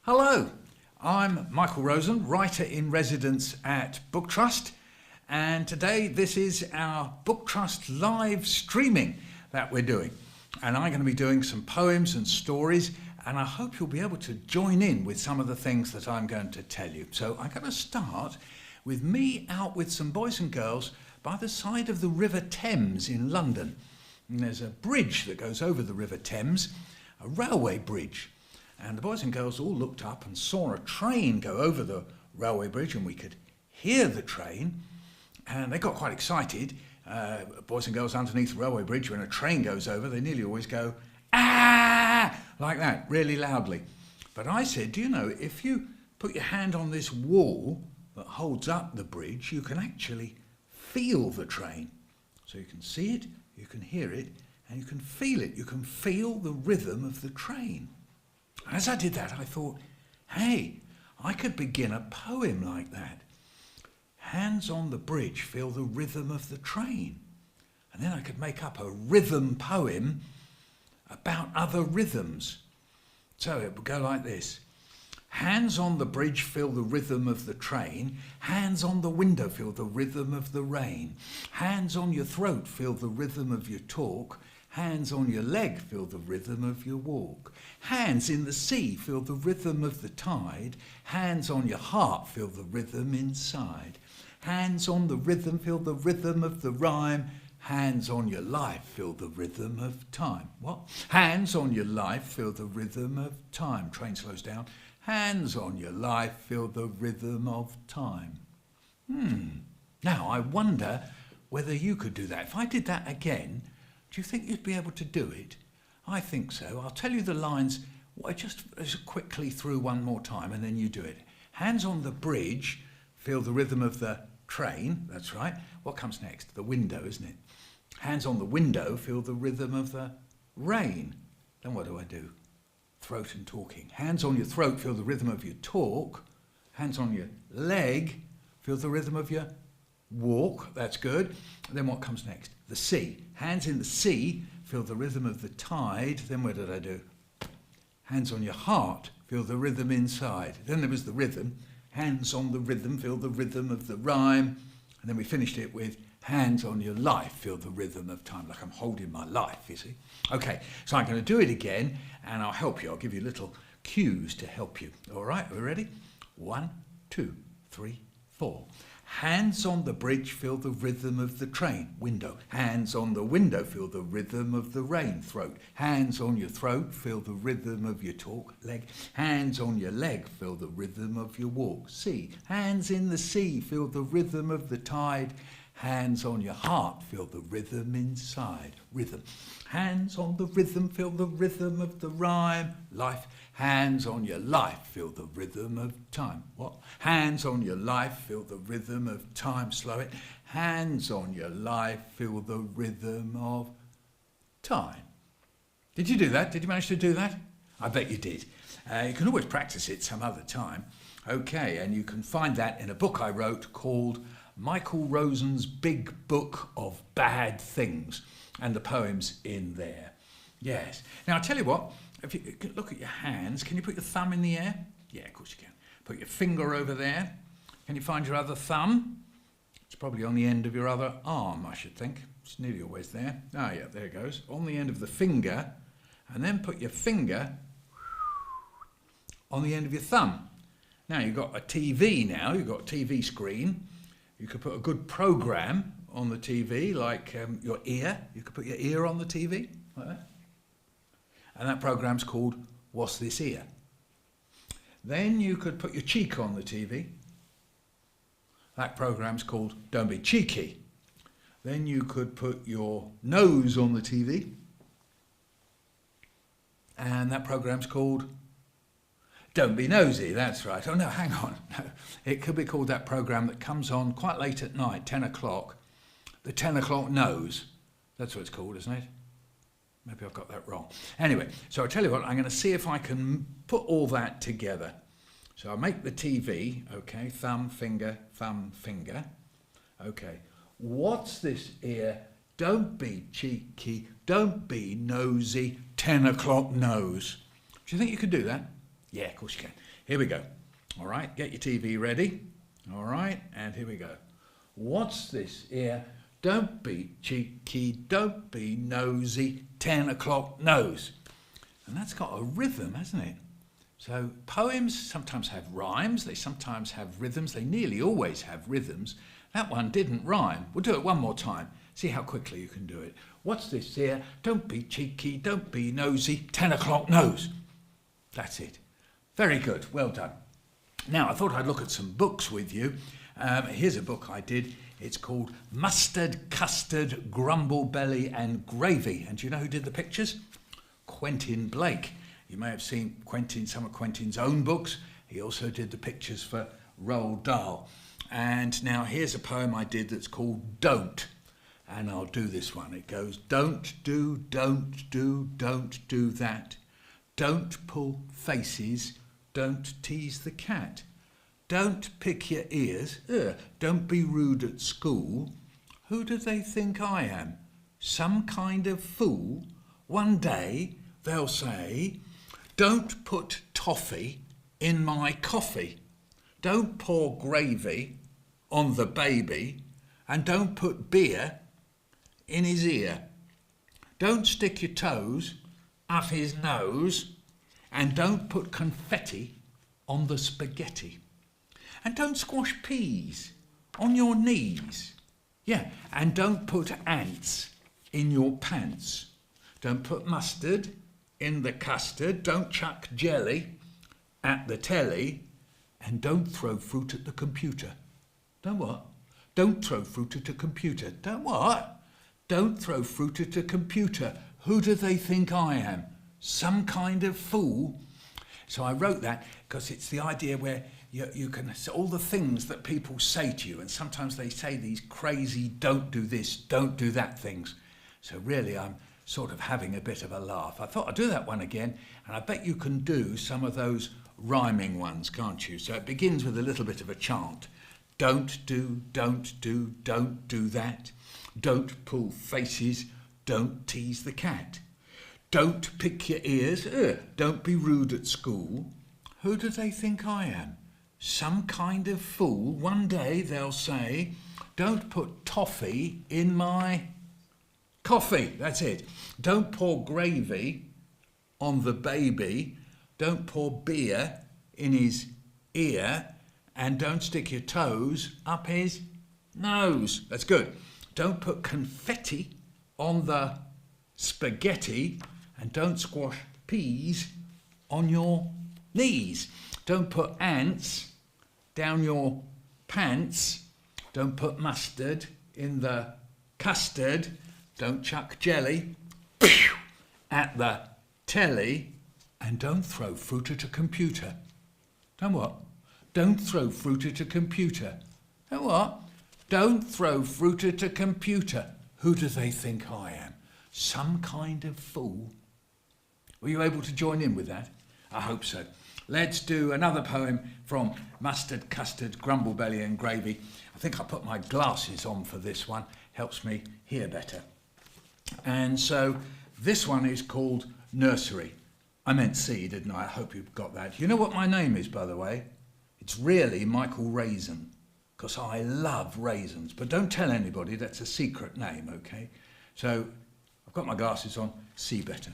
Hello, I'm Michael Rosen, writer in residence at BookTrust, and today this is our BookTrust live streaming that we're doing. And I'm going to be doing some poems and stories, and I hope you'll be able to join in with some of the things that I'm going to tell you. So I'm going to start with me out with some boys and girls by the side of the River Thames in London. And there's a bridge that goes over the River Thames, a railway bridge. And the boys and girls all looked up and saw a train go over the railway bridge, and we could hear the train. And they got quite excited. Boys and girls underneath the railway bridge, when a train goes over, they nearly always go, "Ah!" like that, really loudly. But I said, do you know, if you put your hand on this wall that holds up the bridge, you can actually feel the train. So you can see it, you can hear it, and you can feel it. You can feel the rhythm of the train. As I did that, I thought, hey, I could begin a poem like that. Hands on the bridge feel the rhythm of the train. And then I could make up a rhythm poem about other rhythms. So it would go like this. Hands on the bridge feel the rhythm of the train. Hands on the window feel the rhythm of the rain. Hands on your throat feel the rhythm of your talk. Hands on your leg feel the rhythm of your walk. Hands in the sea feel the rhythm of the tide. Hands on your heart feel the rhythm inside. Hands on the rhythm feel the rhythm of the rhyme. Hands on your life feel the rhythm of time. What? Hands on your life feel the rhythm of time. Train slows down. Hands on your life feel the rhythm of time. Now I wonder whether you could do that. If I did that again, do you think you'd be able to do it? I think so. I'll tell you the lines just quickly through one more time, and then you do it. Hands on the bridge, feel the rhythm of the train. That's right. What comes next? The window, isn't it? Hands on the window, feel the rhythm of the rain. Then what do? Throat and talking. Hands on your throat, feel the rhythm of your talk. Hands on your leg, feel the rhythm of your walk. That's good. Then what comes next? The sea. Hands in the sea, feel the rhythm of the tide. Then what did I do? Hands on your heart, feel the rhythm inside. Then there was the rhythm. Hands on the rhythm, feel the rhythm of the rhyme. And then we finished it with hands on your life, feel the rhythm of time. Like I'm holding my life, you see. Okay, so I'm going to do it again, and I'll help you. I'll give you little cues to help you. All right, are we ready? 1, 2, 3, 4. Hands on the bridge, feel the rhythm of the train. Window. Hands on the window, feel the rhythm of the rain. Throat. Hands on your throat, feel the rhythm of your talk. Leg. Hands on your leg, feel the rhythm of your walk. Sea. Hands in the sea, feel the rhythm of the tide. Hands on your heart, feel the rhythm inside. Rhythm. Hands on the rhythm, feel the rhythm of the rhyme. Life. Hands on your life, feel the rhythm of time. What? Hands on your life, feel the rhythm of time. Slow it. Hands on your life, feel the rhythm of time. Did you do that? Did you manage to do that? I bet you did. You can always practice it some other time. Okay, and you can find that in a book I wrote called Michael Rosen's Big Book of Bad Things, and the poems in there. Yes. Now, I'll tell you what, if you look at your hands, can you put your thumb in the air? Yeah, of course you can. Put your finger over there. Can you find your other thumb? It's probably on the end of your other arm, I should think. It's nearly always there. Ah, yeah, there it goes. On the end of the finger, and then put your finger on the end of your thumb. Now, you've got a TV now, you've got a TV screen. You could put a good program on the TV, like your ear. You could put your ear on the TV, like that. And that program's called What's This Ear? Then you could put your cheek on the TV. That program's called Don't Be Cheeky. Then you could put your nose on the TV. And that program's called Don't Be Nosy. That's right. Oh no, hang on. No. It could be called that program that comes on quite late at night, 10 o'clock. The 10 o'clock nose. That's what it's called, isn't it? Maybe I've got that wrong. Anyway, so I'll tell you what, I'm going to see if I can put all that together. So I'll make the TV, okay, thumb, finger, okay. What's this ear? Don't be cheeky, don't be nosy, 10 o'clock nose. Do you think you could do that? Yeah, of course you can. Here we go. All right, get your TV ready. All right, and here we go. What's this here? Don't be cheeky, don't be nosy, 10 o'clock nose. And that's got a rhythm, hasn't it? So poems sometimes have rhymes, they sometimes have rhythms, they nearly always have rhythms. That one didn't rhyme. We'll do it one more time. See how quickly you can do it. What's this here? Don't be cheeky, don't be nosy, 10 o'clock nose. That's it. Very good, well done. Now I thought I'd look at some books with you. Here's a book I did. It's called Mustard, Custard, Grumblebelly and Gravy. And do you know who did the pictures? Quentin Blake. You may have seen some of Quentin's own books. He also did the pictures for Roald Dahl. And now here's a poem I did that's called Don't. And I'll do this one. It goes, don't do that. Don't pull faces, don't tease the cat. Don't pick your ears, don't be rude at school. Who do they think I am? Some kind of fool? One day they'll say, don't put toffee in my coffee. Don't pour gravy on the baby, and don't put beer in his ear. Don't stick your toes up his nose, and don't put confetti on the spaghetti. And don't squash peas on your knees. Yeah, and don't put ants in your pants. Don't put mustard in the custard. Don't chuck jelly at the telly. And don't throw fruit at the computer. Don't what? Don't throw fruit at a computer. Don't what? Don't throw fruit at a computer. Who do they think I am? Some kind of fool? So I wrote that because it's the idea where you can, all the things that people say to you, and sometimes they say these crazy don't do this, don't do that things. So really I'm sort of having a bit of a laugh. I thought I'd do that one again, and I bet you can do some of those rhyming ones, can't you? So it begins with a little bit of a chant. Don't do that. Don't pull faces, don't tease the cat. Don't pick your ears, don't be rude at school. Who do they think I am? Some kind of fool. One day they'll say, don't put toffee in my coffee. That's it. Don't pour gravy on the baby. Don't pour beer in his ear. And don't stick your toes up his nose. That's good. Don't put confetti on the spaghetti. And don't squash peas on your knees. Don't put ants down your pants. Don't put mustard in the custard. Don't chuck jelly at the telly. And don't throw fruit at a computer. Don't what? Don't throw fruit at a computer. Don't what? Don't throw fruit at a computer. Who do they think I am? Some kind of fool? Were you able to join in with that? I hope so. Let's do another poem from Mustard, Custard, Grumblebelly and Gravy. I think I put my glasses on for this one. Helps me hear better. And so this one is called Nursery. I meant C, didn't I? I hope you've got that. You know what my name is, by the way? It's really Michael Rosen, because I love raisins. But don't tell anybody, that's a secret name, okay? So I've got my glasses on, see better.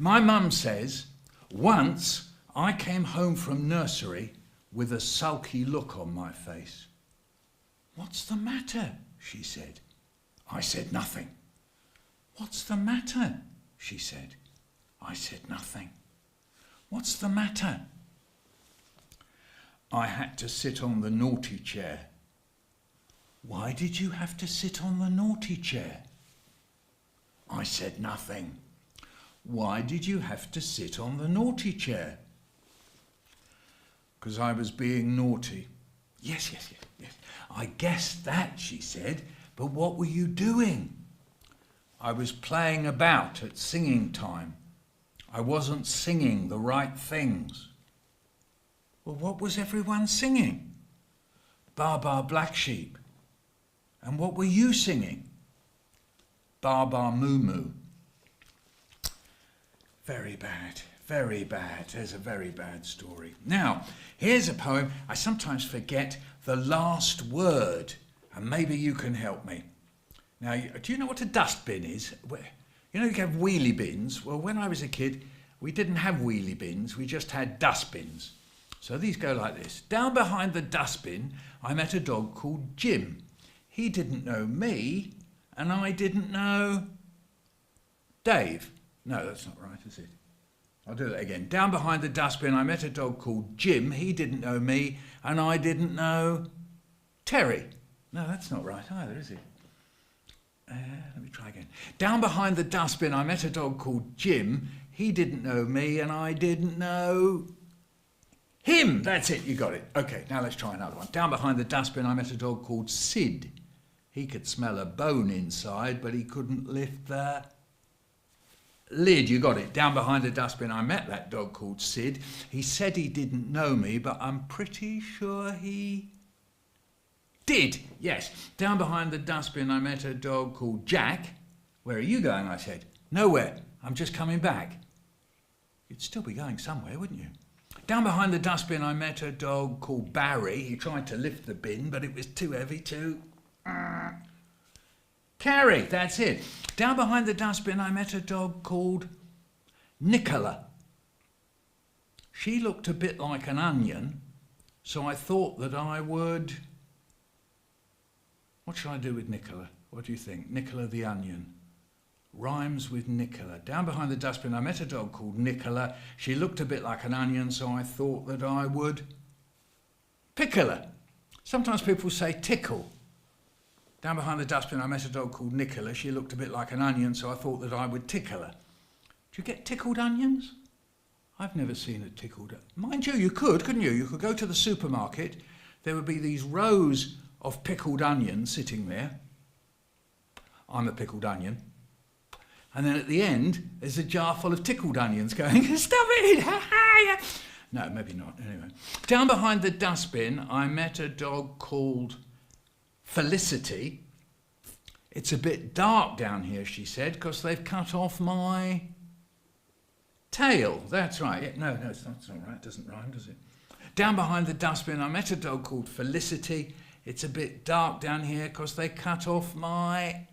My mum says, once I came home from nursery with a sulky look on my face. What's the matter? She said. I said nothing. What's the matter? She said. I said nothing. What's the matter? I had to sit on the naughty chair. Why did you have to sit on the naughty chair? I said nothing. Why did you have to sit on the naughty chair? Because I was being naughty. Yes. I guessed that, she said, but what were you doing? I was playing about at singing time. I wasn't singing the right things. Well, what was everyone singing? Baa Baa Black Sheep. And what were you singing? Baa Baa Moo Moo. Very bad, very bad. There's a very bad story. Now, here's a poem. I sometimes forget the last word, and maybe you can help me. Now, do you know what a dustbin is? You know, you have wheelie bins. Well, when I was a kid, we didn't have wheelie bins. We just had dustbins. So these go like this. Down behind the dustbin, I met a dog called Jim. He didn't know me, and I didn't know Dave. No, that's not right, is it? I'll do that again. Down behind the dustbin, I met a dog called Jim. He didn't know me, and I didn't know Terry. No, that's not right either, is it? Let me try again. Down behind the dustbin, I met a dog called Jim. He didn't know me, and I didn't know him. That's it, you got it. Okay, now let's try another one. Down behind the dustbin, I met a dog called Sid. He could smell a bone inside, but he couldn't lift the lid. You got it. Down behind the dustbin, I met that dog called Sid. He said he didn't know me, but I'm pretty sure he did. Yes. Down behind the dustbin, I met a dog called Jack. Where are you going? I said. Nowhere. I'm just coming back. You'd still be going somewhere, wouldn't you? Down behind the dustbin, I met a dog called Barry. He tried to lift the bin, but it was too heavy to carry. That's it. Down behind the dustbin, I met a dog called Nicola. She looked a bit like an onion, so I thought that I would... What should I do with Nicola? What do you think? Nicola the onion. Rhymes with Nicola. Down behind the dustbin, I met a dog called Nicola. She looked a bit like an onion, so I thought that I would pickle her. Sometimes people say tickle. Down behind the dustbin, I met a dog called Nicola. She looked a bit like an onion, so I thought that I would tickle her. Do you get tickled onions? I've never seen a tickled onion. Mind you, you could, couldn't you? You could go to the supermarket. There would be these rows of pickled onions sitting there. I'm a pickled onion. And then at the end, there's a jar full of tickled onions going, stop it! No, maybe not. Anyway. Down behind the dustbin, I met a dog called Felicity. It's a bit dark down here, she said, because they've cut off my tail. That's right. No, it's not right. It doesn't rhyme, does it? Down behind the dustbin, I met a dog called Felicity. It's a bit dark down here because they cut off my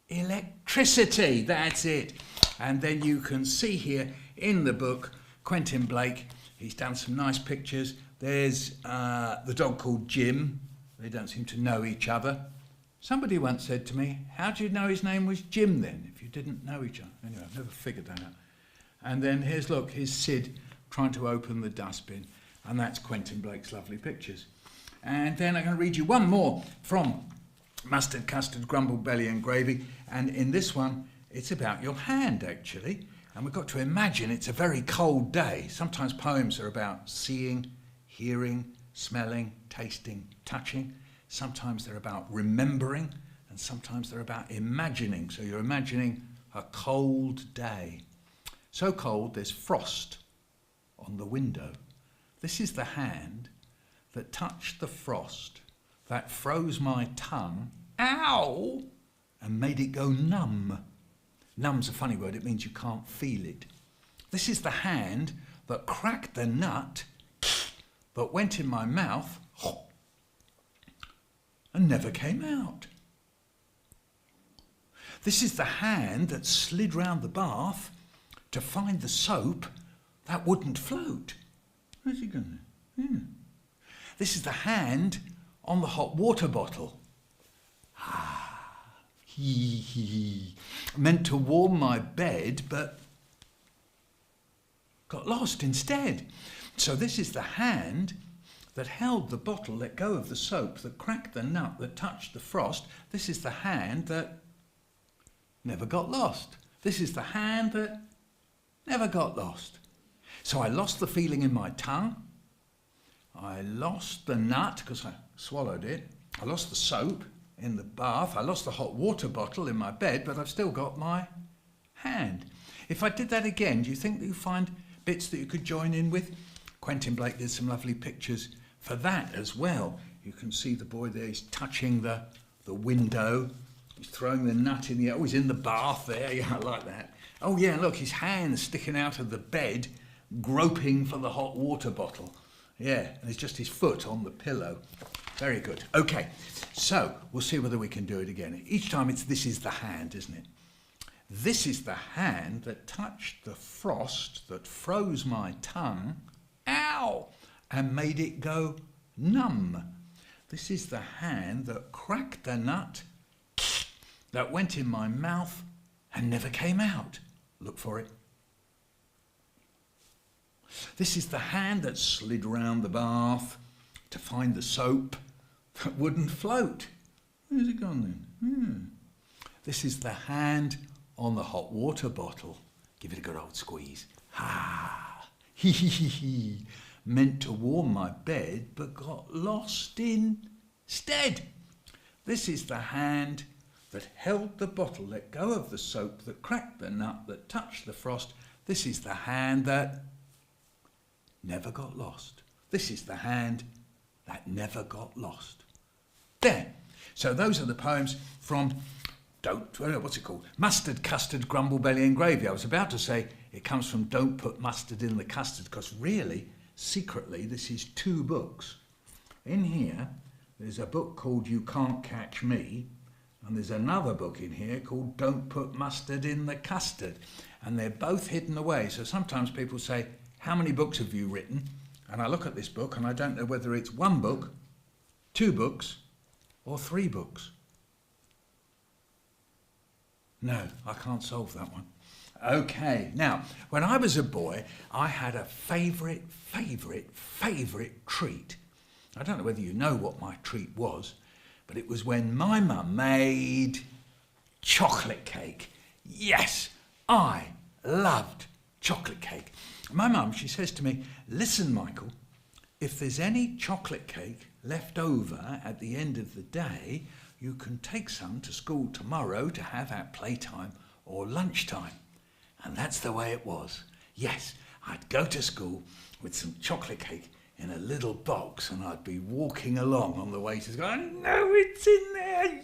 electricity. That's it. And then you can see here in the book, Quentin Blake, he's done some nice pictures. There's the dog called Jim. They don't seem to know each other. Somebody once said to me, how do you know his name was Jim then, if you didn't know each other? Anyway, I've never figured that out. And then here's Sid trying to open the dustbin. And that's Quentin Blake's lovely pictures. And then I'm going to read you one more from Mustard, Custard, Grumble, Belly and Gravy. And in this one, it's about your hand, actually. And we've got to imagine it's a very cold day. Sometimes poems are about seeing, hearing, smelling, tasting, touching. Sometimes they're about remembering, and sometimes they're about imagining. So you're imagining a cold day. So cold, there's frost on the window. This is the hand that touched the frost, that froze my tongue, ow, and made it go numb. Numb's a funny word, it means you can't feel it. This is the hand that cracked the nut that went in my mouth and never came out. This is the hand that slid round the bath to find the soap that wouldn't float. Where's he going? This is the hand on the hot water bottle. Meant to warm my bed, but got lost instead. So this is the hand that held the bottle, let go of the soap, that cracked the nut, that touched the frost. This is the hand that never got lost. This is the hand that never got lost. So I lost the feeling in my tongue. I lost the nut because I swallowed it. I lost the soap in the bath. I lost the hot water bottle in my bed, but I've still got my hand. If I did that again, do you think that you find bits that you could join in with? Quentin Blake did some lovely pictures for that as well. You can see the boy there, he's touching the window. He's throwing the nut in the air. Oh, he's in the bath there. Yeah, I like that. Oh yeah, look, his hand's sticking out of the bed, groping for the hot water bottle. Yeah, and it's just his foot on the pillow. Very good. Okay, so we'll see whether we can do it again. Each time this is the hand, isn't it? This is the hand that touched the frost that froze my tongue, ow, and made it go numb. This is the hand that cracked the nut that went in my mouth and never came out. Look for it. This is the hand that slid round the bath to find the soap that wouldn't float. Where's it gone then? This is the hand on the hot water bottle. Give it a good old squeeze. Ha! Hee hee hee hee. Meant to warm my bed, but got lost instead. This is the hand that held the bottle, let go of the soap, that cracked the nut, that touched the frost. This is the hand that never got lost. This is the hand that never got lost. There. So those are the poems from what's it called? Mustard, Custard, Grumble, Belly and Gravy. I was about to say it comes from Don't Put Mustard in the Custard, because really, secretly, this is 2 books. In here, there's a book called You Can't Catch Me, and there's another book in here called Don't Put Mustard in the Custard. And they're both hidden away. So sometimes people say, how many books have you written? And I look at this book and I don't know whether it's 1 book, 2 books, or 3 books. No, I can't solve that one. Okay, now, when I was a boy, I had a favourite treat. I don't know whether you know what my treat was, but it was when my mum made chocolate cake. Yes, I loved chocolate cake. My mum, she says to me, listen, Michael, if there's any chocolate cake left over at the end of the day, you can take some to school tomorrow to have at playtime or lunchtime. And that's the way it was. Yes, I'd go to school with some chocolate cake in a little box, and I'd be walking along on the way to school. I know it's in there.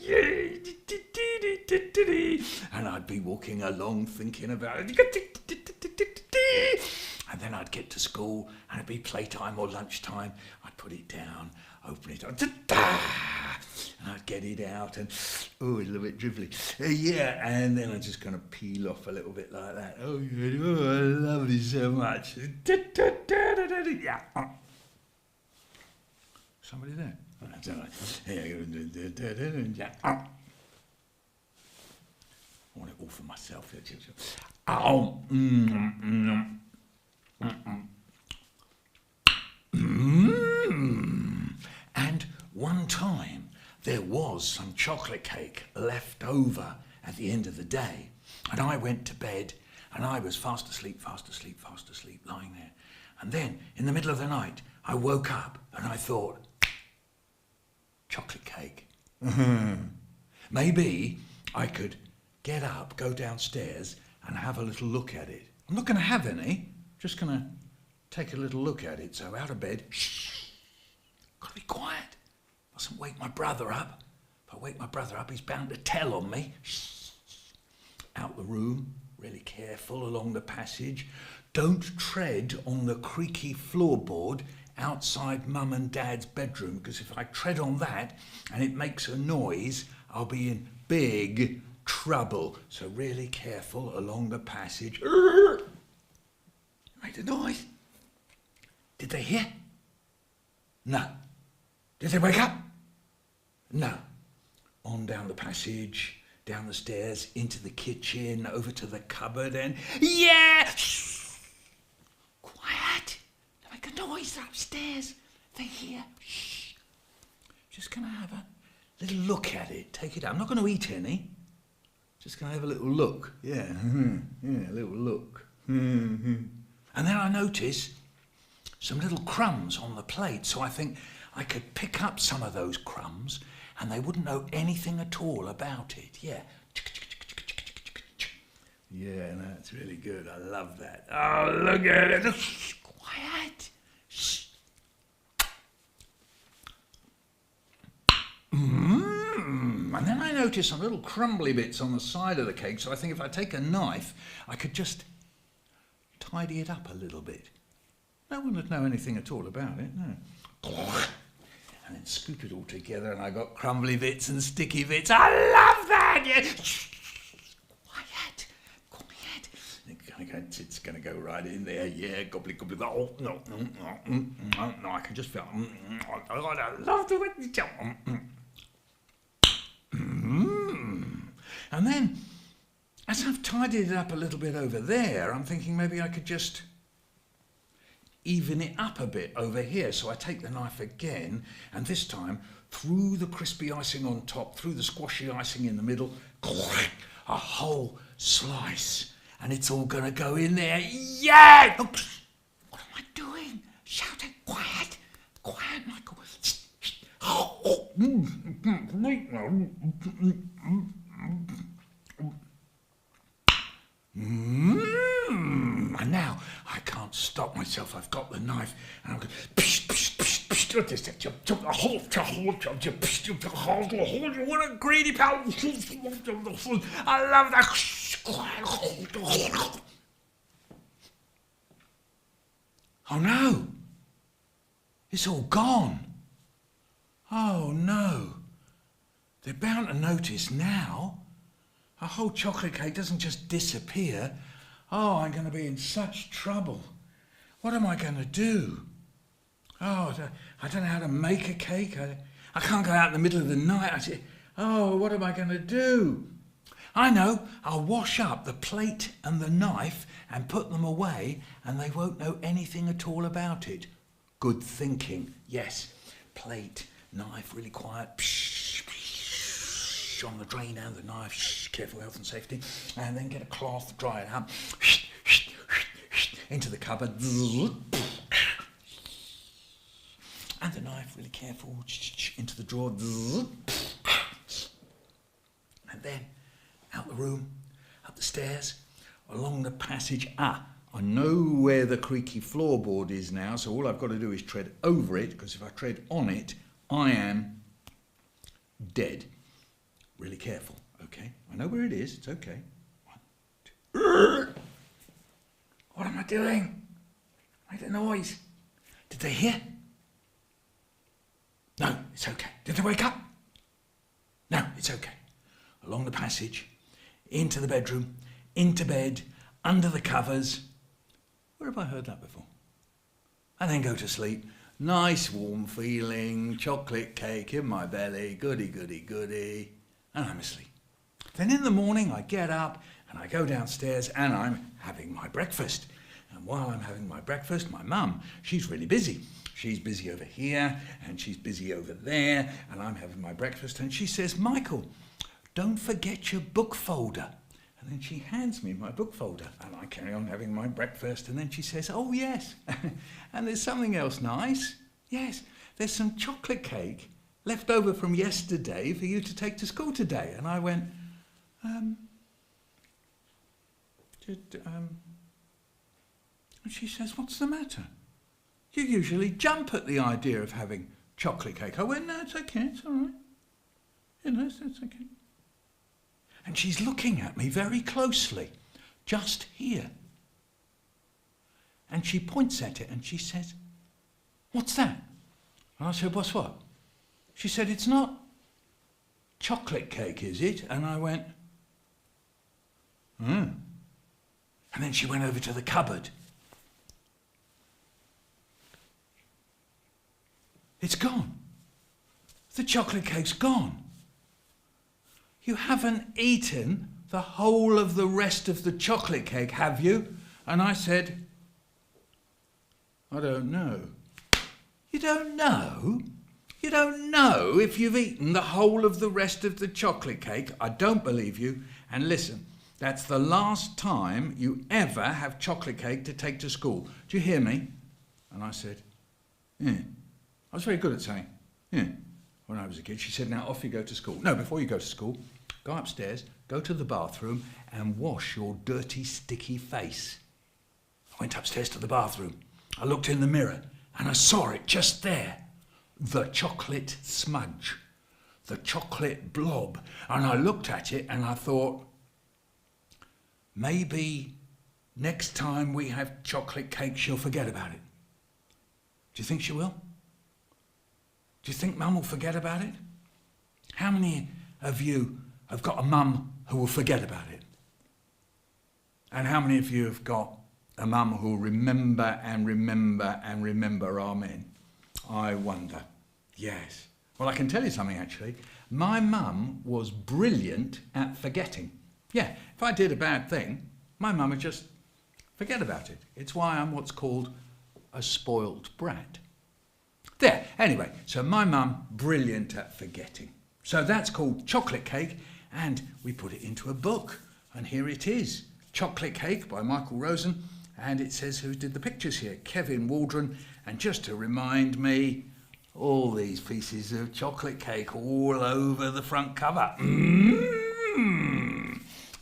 And I'd be walking along thinking about it. And then I'd get to school and it'd be playtime or lunchtime. I'd put it down, open it up, and I'd get it out and, oh, it's a little bit dribbly. Yeah, and then I'm just going to peel off a little bit like that. Oh, I love it so much. Yeah. Somebody there? Yeah. I want it all for myself. And one time there was some chocolate cake left over at the end of the day, and I went to bed and I was fast asleep, lying there. And then in the middle of the night I woke up and I thought, chocolate cake. Maybe I could get up, go downstairs and have a little look at it. I'm not going to have any, just going to take a little look at it. So out of bed, got to be quiet. Mustn't wake my brother up. If I wake my brother up, he's bound to tell on me. Out the room, really careful along the passage. Don't tread on the creaky floorboard outside Mum and Dad's bedroom, because if I tread on that and it makes a noise, I'll be in big trouble. So really careful along the passage. Made a noise. Did they hear? No. Did they wake up? No. On down the passage, down the stairs, into the kitchen, over to the cupboard, and yeah! Quiet. Don't make a noise. They're upstairs. They hear. Shh. Just going to have a little look at it. Take it out. I'm not going to eat any. Just going to have a little look. Yeah. Yeah, a little look. And then I notice some little crumbs on the plate. So I think I could pick up some of those crumbs and they wouldn't know anything at all about it. Yeah. Yeah, that's really good. I love that. Oh, look at it. Shh, quiet. Shh. And then I noticed some little crumbly bits on the side of the cake, so I think if I take a knife, I could just tidy it up a little bit. No one would know anything at all about it, no. And then scoop it all together, and I got crumbly bits and sticky bits. I love that! Yeah. Quiet. It's going to go right in there. Yeah, gobbly, gobbly. Oh, no, I can just feel. I love the way you tell. And then, as I've tidied it up a little bit over there, I'm thinking maybe I could just even it up a bit over here. So I take the knife again, and this time through the crispy icing on top, through the squashy icing in the middle, a whole slice. And it's all going to go in there. Yeah! Oh, what am I doing? Shouting. Quiet. Quiet, Michael. And now I can't stop myself. I've got the knife, and I'm going. What a greedy pal! I love that. Oh no! It's all gone. Oh no! They're bound to notice now. A whole chocolate cake doesn't just disappear. Oh, I'm going to be in such trouble. What am I going to do? Oh, I don't know how to make a cake. I can't go out in the middle of the night. Oh, what am I going to do? I know. I'll wash up the plate and the knife and put them away, and they won't know anything at all about it. Good thinking. Yes. Plate, knife, really quiet. Psh, psh, on the drain and the knife. Shh, careful health and safety. And then get a cloth, dry it up. Into the cupboard. And the knife, really careful. Into the drawer. And then out the room, up the stairs, along the passage. I know where the creaky floorboard is now, so all I've got to do is tread over it, because if I tread on it, I am dead. Really careful, okay? I know where it is, it's okay. 1, 2. What am I doing? Made a noise. Did they hear? No, it's okay. Did they wake up? No, it's okay. Along the passage, into the bedroom, into bed, under the covers. Where have I heard that before? And then go to sleep. Nice warm feeling, chocolate cake in my belly, goody, goody, goody. And I'm asleep. Then in the morning I get up and I go downstairs and I'm having my breakfast. And while I'm having my breakfast, my mum, she's really busy. She's busy over here and she's busy over there, and I'm having my breakfast, and she says, Michael, don't forget your book folder. And then she hands me my book folder, and I carry on having my breakfast, and then she says, oh yes, and there's something else nice. Yes, there's some chocolate cake left over from yesterday for you to take to school today. And I went, and she says, what's the matter? You usually jump at the idea of having chocolate cake. I went, no, it's okay, it's all right. You know, it's okay. And she's looking at me very closely, just here. And she points at it and she says, what's that? And I said, what's what? She said, it's not chocolate cake, is it? And I went, And then she went over to the cupboard. It's gone. The chocolate cake's gone. You haven't eaten the whole of the rest of the chocolate cake, have you? And I said, I don't know. You don't know? You don't know if you've eaten the whole of the rest of the chocolate cake? I don't believe you. And listen, that's the last time you ever have chocolate cake to take to school. Do you hear me? And I said, yeah. I was very good at saying, yeah, when I was a kid. She said, now off you go to school. No, before you go to school, go upstairs, go to the bathroom and wash your dirty, sticky face. I went upstairs to the bathroom. I looked in the mirror and I saw it just there. The chocolate smudge. the chocolate blob. And I looked at it and I thought, maybe next time we have chocolate cake, she'll forget about it. Do you think she will? Do you think Mum will forget about it? How many of you have got a mum who will forget about it? And how many of you have got a mum who will remember and remember and remember? Amen. I wonder. Yes. Well, I can tell you something actually. My mum was brilliant at forgetting. Yeah, if I did a bad thing, my mum would just forget about it. It's why I'm what's called a spoilt brat. There, anyway, so my mum, brilliant at forgetting. So that's called chocolate cake, and we put it into a book. And here it is, Chocolate Cake by Michael Rosen, and it says who did the pictures here, Kevin Waldron. And just to remind me, all these pieces of chocolate cake all over the front cover.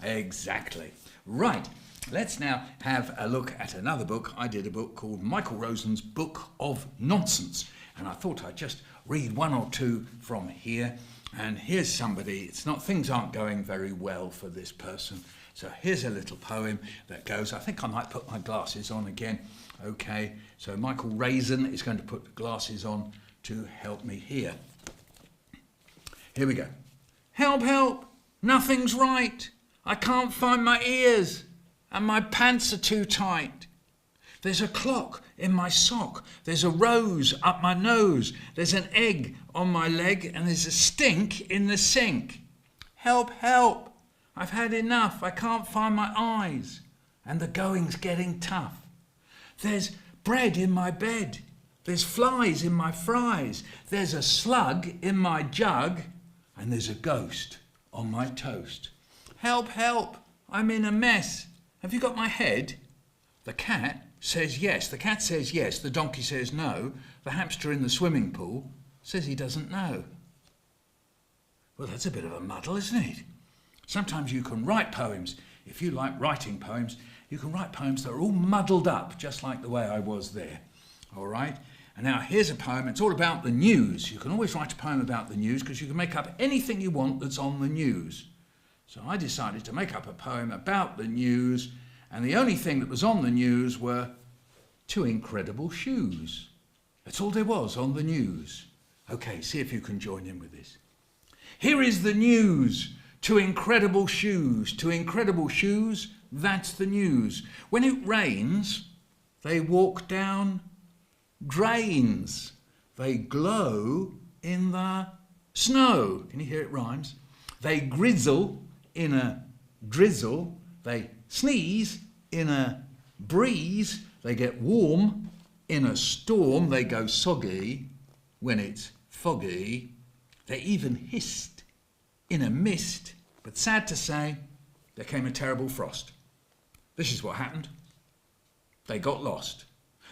Exactly. Right, let's now have a look at another book. I did a book called Michael Rosen's Book of Nonsense, and I thought I'd just read one or two from here. And here's somebody, it's not, things aren't going very well for this person. So here's a little poem that goes, I think I might put my glasses on again. Okay, so Michael Rosen is going to put the glasses on to help me here. Here we go. Help, help, nothing's right. I can't find my ears and my pants are too tight. There's a clock in my sock. There's a rose up my nose. There's an egg on my leg and there's a stink in the sink. Help, help. I've had enough. I can't find my eyes and the going's getting tough. There's bread in my bed. There's flies in my fries. There's a slug in my jug and there's a ghost on my toast. Help, help. I'm in a mess. Have you got my head? The cat says yes. The cat says yes. The donkey says no. The hamster in the swimming pool says he doesn't know. Well, that's a bit of a muddle, isn't it? Sometimes you can write poems. If you like writing poems, you can write poems that are all muddled up, just like the way I was there. All right? And now here's a poem. It's all about the news. You can always write a poem about the news because you can make up anything you want that's on the news. So I decided to make up a poem about the news, and the only thing that was on the news were 2 incredible shoes. That's all there was on the news. Okay, see if you can join in with this. Here is the news. 2 incredible shoes. 2 incredible shoes. That's the news. When it rains, they walk down drains. They glow in the snow. Can you hear it rhymes? They grizzle in a drizzle. They sneeze in a breeze. They get warm in a storm. They go soggy when it's foggy. They even hissed in a mist. But sad to say, there came a terrible frost. This is what happened. They got lost.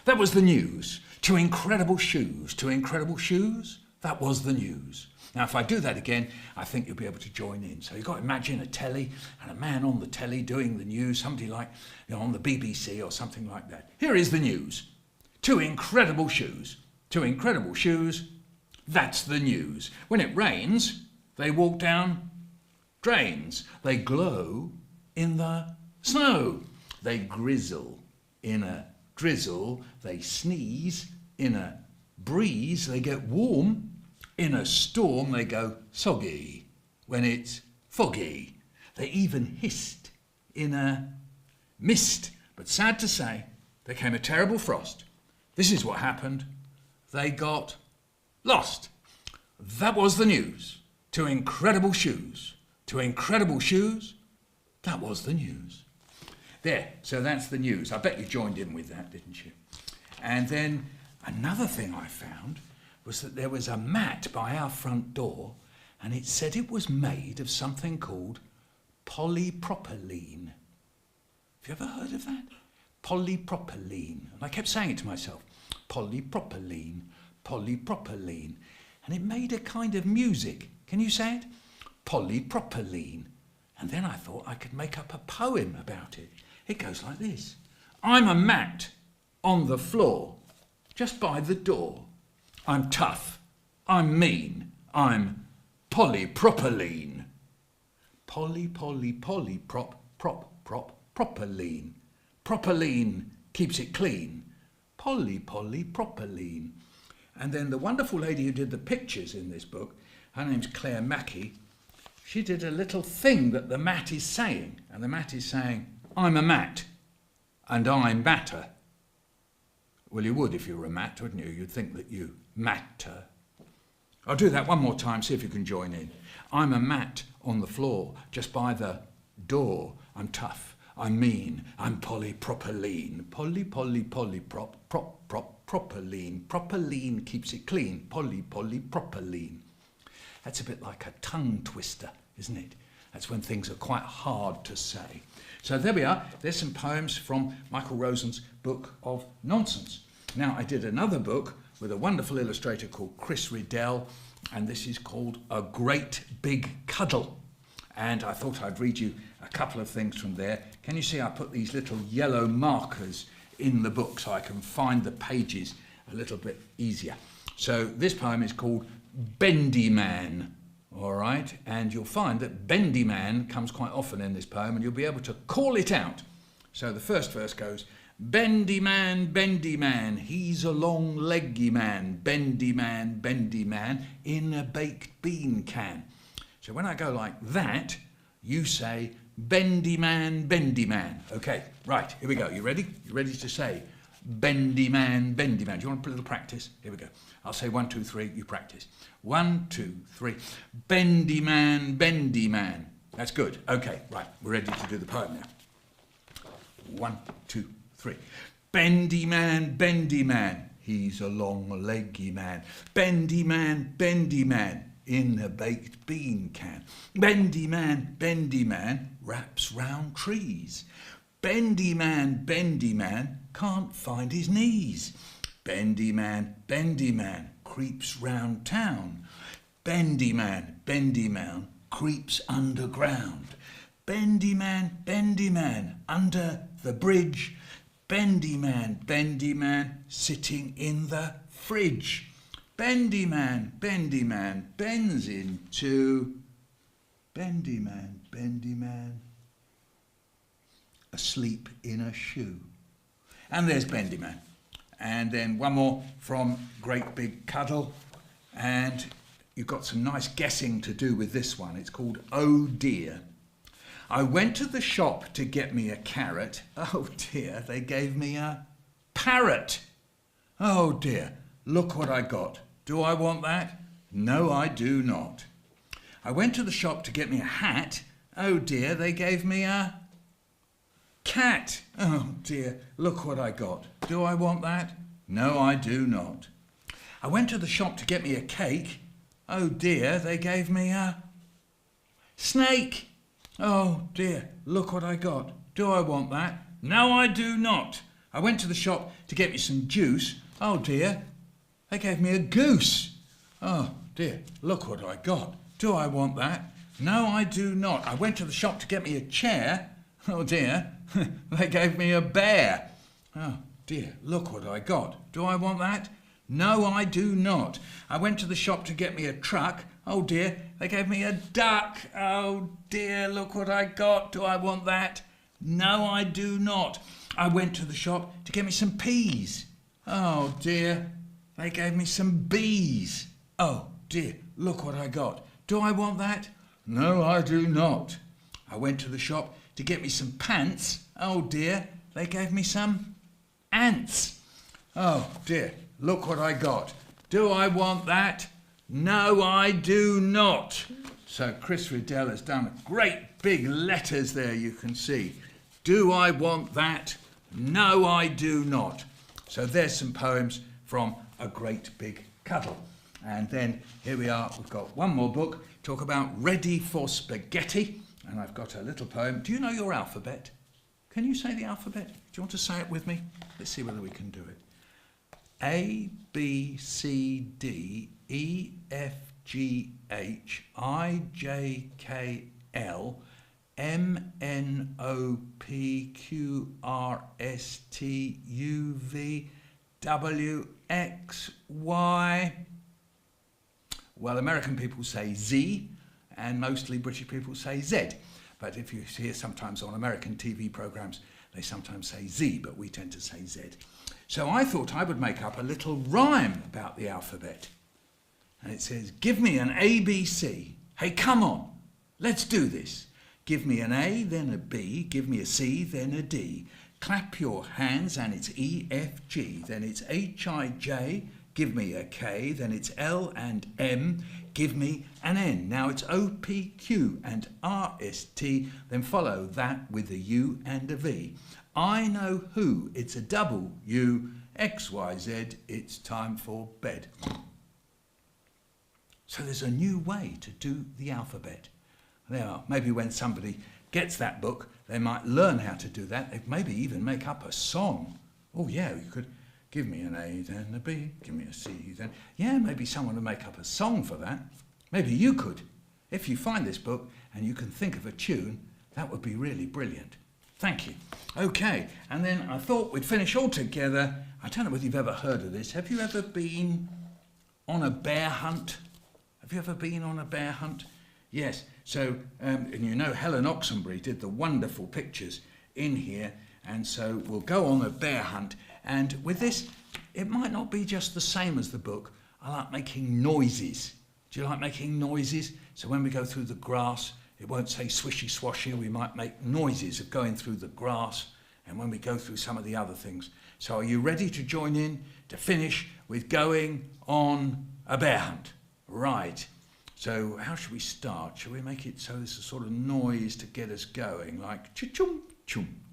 That was the news. 2 incredible shoes. 2 incredible shoes. That was the news. Now, if I do that again, I think you'll be able to join in. So you've got to imagine a telly and a man on the telly doing the news, somebody like, on the BBC or something like that. Here is the news. 2 incredible shoes. 2 incredible shoes. That's the news. When it rains, they walk down drains. They glow in the snow. They grizzle in a drizzle. They sneeze in a breeze. They get warm in a storm. They go soggy when it's foggy. They even hissed in a mist. But sad to say, there came a terrible frost. This is what happened. They got lost. That was the news. 2 incredible shoes. 2 incredible shoes. That was the news. There, so that's the news. I bet you joined in with that, didn't you? And then another thing I found was that there was a mat by our front door, and it said it was made of something called polypropylene. Have you ever heard of that? Polypropylene. And I kept saying it to myself, polypropylene, polypropylene. And it made a kind of music. Can you say it? Polypropylene. And then I thought I could make up a poem about it. It goes like this. I'm a mat on the floor, just by the door. I'm tough. I'm mean. I'm Polypropylene. Propylene. Propylene keeps it clean. Polypropylene. And then the wonderful lady who did the pictures in this book, her name's Claire Mackey, she did a little thing that the mat is saying. And the mat is saying, I'm a mat and I'm matter. Well, you would if you were a mat, wouldn't you? You'd think that you matter. I'll do that one more time, see if you can join in. I'm a mat on the floor, just by the door. I'm tough, I'm mean, I'm polypropylene. Propylene. Propylene keeps it clean. Polypropylene. That's a bit like a tongue twister, isn't it? That's when things are quite hard to say. So there we are. There's some poems from Michael Rosen's book of nonsense. Now, I did another book with a wonderful illustrator called Chris Riddell, and this is called A Great Big Cuddle. And I thought I'd read you a couple of things from there. Can you see I put these little yellow markers in the book so I can find the pages a little bit easier? So this poem is called Bendy Man. All right, and you'll find that Bendy Man comes quite often in this poem, and you'll be able to call it out. So the first verse goes, Bendy Man, he's a long leggy man, Bendy Man, in a baked bean can. So when I go like that, you say, Bendy Man. Okay, right, here we go. You ready? You ready to say, Bendy Man. Do you want to put a little practice? Here we go. I'll say 1, 2, 3, you practice. 1, 2, 3. Bendy Man. That's good. Okay, right, we're ready to do the poem now. 1, 2, 3. Bendy Man, he's a long leggy man. Bendy Man, in a baked bean can. Bendy Man, wraps round trees. Bendy Man, can't find his knees. Bendy Man, creeps round town. Bendy Man, creeps underground. Bendy Man, under the bridge. Bendy Man, sitting in the fridge. Bendy Man, bends into. Bendy Man, asleep in a shoe. And there's Bendy Man. And then one more from Great Big Cuddle. And you've got some nice guessing to do with this one. It's called Oh Dear. I went to the shop to get me a carrot. Oh dear, they gave me a parrot. Oh dear, look what I got. Do I want that? No, I do not. I went to the shop to get me a hat. Oh dear, they gave me a cat. Oh dear, look what I got. Do I want that? No, I do not. I went to the shop to get me a cake. Oh dear, they gave me a snake. Oh dear, look what I got. Do I want that? No, I do not. I went to the shop to get me some juice. Oh dear, they gave me a goose. Oh dear, look what I got. Do I want that? No, I do not. I went to the shop to get me a chair. Oh dear, they gave me a bear. Oh dear, look what I got. Do I want that? No, I do not. I went to the shop to get me a truck. Oh dear, they gave me a duck. Oh dear, look what I got. Do I want that? No, I do not. I went to the shop to get me some peas. Oh dear, they gave me some bees. Oh dear, look what I got. Do I want that? No, I do not. I went to the shop to get me some pants. Oh dear, they gave me some ants. Oh dear, look what I got. Do I want that? No, I do not. So Chris Riddell has done great big letters there, you can see. Do I want that? No, I do not. So there's some poems from A Great Big Cuddle. And then here we are, we've got one more book, talk about Ready for Spaghetti. And I've got a little poem. Do you know your alphabet? Can you say the alphabet? Do you want to say it with me? Let's see whether we can do it. A, B, C, D, E, F, G, H, I, J, K, L, M, N, O, P, Q, R, S, T, U, V, W, X, Y. Well, American people say Z, and mostly British people say Z. But if you hear sometimes on American TV programs, they sometimes say Z, but we tend to say Z. So I thought I would make up a little rhyme about the alphabet. And it says, give me an A, B, C. Hey, come on, let's do this. Give me an A, then a B. Give me a C, then a D. Clap your hands and it's E, F, G. Then it's H, I, J. Give me a K, then it's L and M. Give me an N. Now it's O, P, Q and R, S, T. Then follow that with a U and a V. I know who. It's a double U. X, Y, Z. It's time for bed. So there's a new way to do the alphabet. There are. Maybe when somebody gets that book, they might learn how to do that. They maybe even make up a song. Oh yeah, you could give me an A, then a B, give me a C, then... Yeah, maybe someone will make up a song for that. Maybe you could. If you find this book and you can think of a tune, that would be really brilliant. Thank you. Okay, and then I thought we'd finish all together. I don't know whether you've ever heard of this. Have you ever been on a bear hunt? Have you ever been on a bear hunt? Yes. So, and you know Helen Oxenbury did the wonderful pictures in here, and so we'll go on a bear hunt. And with this, it might not be just the same as the book. I like making noises. Do you like making noises? So when we go through the grass, it won't say swishy swashy. We might make noises of going through the grass, and when we go through some of the other things. So are you ready to join in to finish with going on a bear hunt? Right. So how should we start? Shall we make it so there's a sort of noise to get us going, like chum chum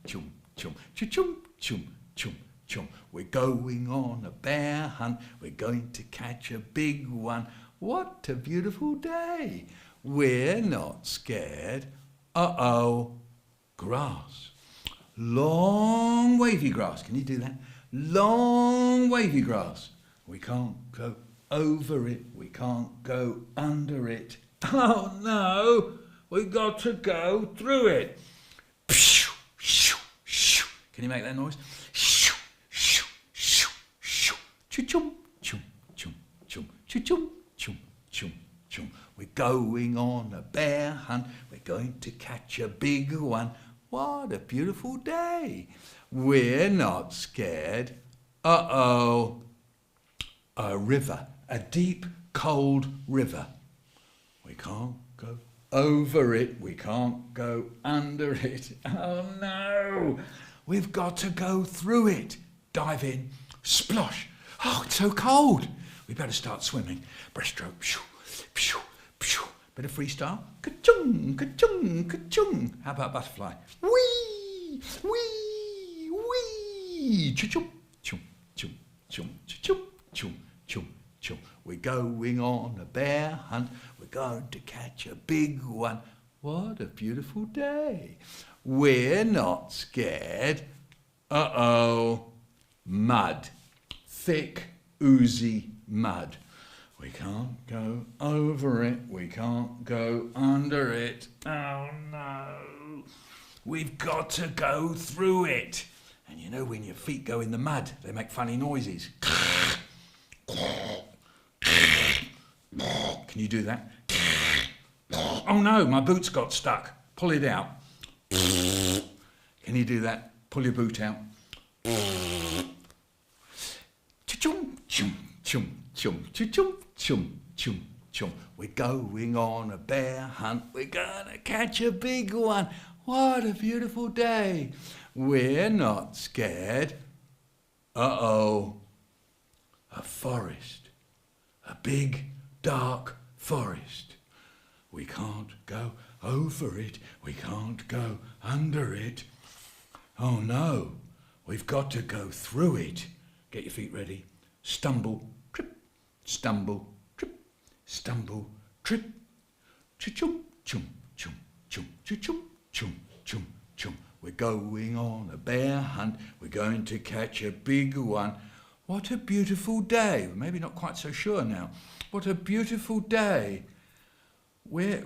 chum chum chum chum chum chum. We're going on a bear hunt. We're going to catch a big one. What a beautiful day. We're not scared. Uh-oh. Grass. Long wavy grass. Can you do that? Long wavy grass. We can't go over it. We can't go under it. Oh no, we've got to go through it. Can you make that noise? Chum chum chum chum chum chum chum chum. We're going on a bear hunt. We're going to catch a big one. What a beautiful day. We're not scared. Uh-oh. A river. A deep, cold river. We can't go over it. We can't go under it. Oh no! We've got to go through it. Dive in. Splosh. Oh, it's so cold. We better start swimming. Breaststroke. Pshoo, pshoo, pshoo. Bit of freestyle. Ka-chung, ka-chung, ka-chung. How about butterfly? Whee! Whee! Whee! Chum, chum, chum, chum, chum, chum, chum. Chum. We're going on a bear hunt. We're going to catch a big one. What a beautiful day. We're not scared. Uh-oh. Mud. Thick, oozy mud. We can't go over it. We can't go under it. Oh no. We've got to go through it. And you know when your feet go in the mud, they make funny noises. Can you do that? Oh no, my boot's got stuck. Pull it out. Can you do that? Pull your boot out. Chum chum chum chum chum chum chum chum. We're going on a bear hunt. We're gonna catch a big one. What a beautiful day. We're not scared. Uh-oh. A forest. A big, dark forest. We can't go over it. We can't go under it. Oh no, we've got to go through it. Get your feet ready. Stumble, trip, stumble, trip, stumble, trip. Chum, chum, chum, chum, chum, chum, chum, chum. We're going on a bear hunt. We're going to catch a big one. What a beautiful day. Maybe not quite so sure now. What a beautiful day. We're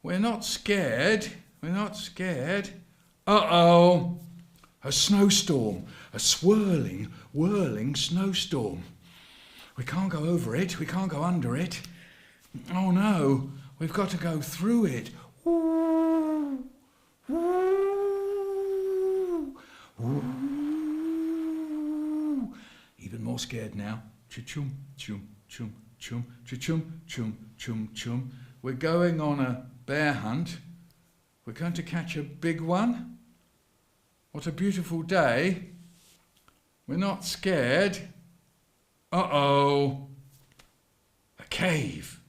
not scared. We're not scared. Uh-oh. A snowstorm. A swirling, whirling snowstorm. We can't go over it. We can't go under it. Oh no, we've got to go through it. Ooh, ooh, ooh. Even more scared now. Chum, chum, chum, chum, chum, chum, chum, chum. We're going on a bear hunt. We're going to catch a big one. What a beautiful day. We're not scared. Uh-oh. A cave.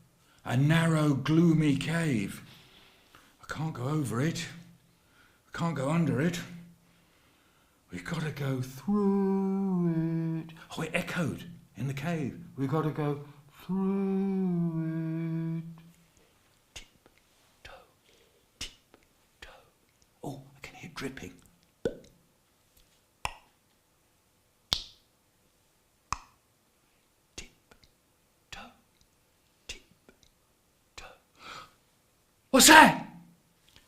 A narrow, gloomy cave. I can't go over it. I can't go under it. We've got to go through it. Oh, it echoed in the cave. We've got to go through it. Tip-toe, tip-toe. Oh, I can hear dripping. What's that?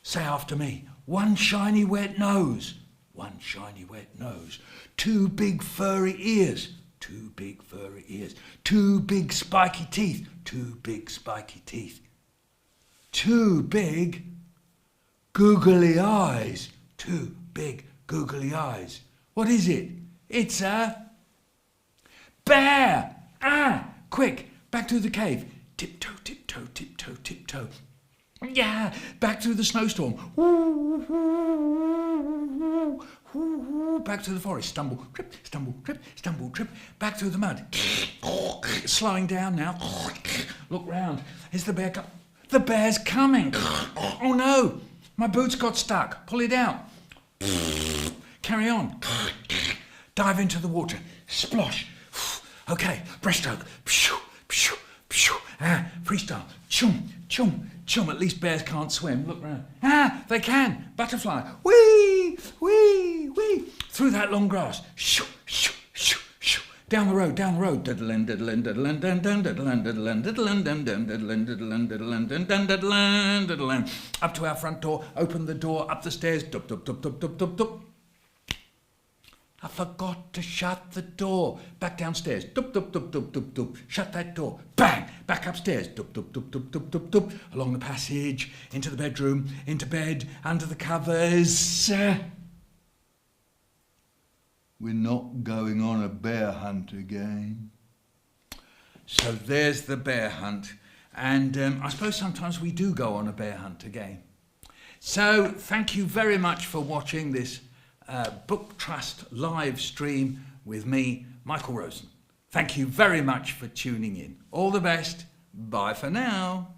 Say after me. One shiny wet nose. One shiny wet nose. Two big furry ears. Two big furry ears. Two big spiky teeth. Two big spiky teeth. Two big googly eyes. Two big googly eyes. What is it? It's a bear. Ah, quick, back to the cave. Tiptoe, tiptoe, tiptoe, tiptoe. Yeah, back through the snowstorm. Back to the forest. Stumble, trip, stumble, trip, stumble, trip. Back through the mud. Slowing down now. Look round. Is the bear coming? The bear's coming. Oh no, my boots got stuck. Pull it out. Carry on. Dive into the water. Splosh. Okay, breaststroke. Freestyle. Chum, chum, chum. At least bears can't swim. Look round. Ah, they can. Butterfly. Whee, whee, whee. Through that long grass. Shoo, shoo, shoo, shoo. Down the road, down the road. Up to our front door. Open the door. Up the stairs. Dup, dup, dup, dup, dup, dup, dup. I forgot to shut the door. Back downstairs. Dup, dup, dup, dup, dup, dup. Shut that door. Bang! Back upstairs. Dup, dup, dup, dup, dup, dup, dup. Along the passage, into the bedroom, into bed, under the covers. We're not going on a bear hunt again. So there's the bear hunt. And I suppose sometimes we do go on a bear hunt again. So thank you very much for watching this BookTrust live stream with me, Michael Rosen. Thank you very much for tuning in. All the best. Bye for now.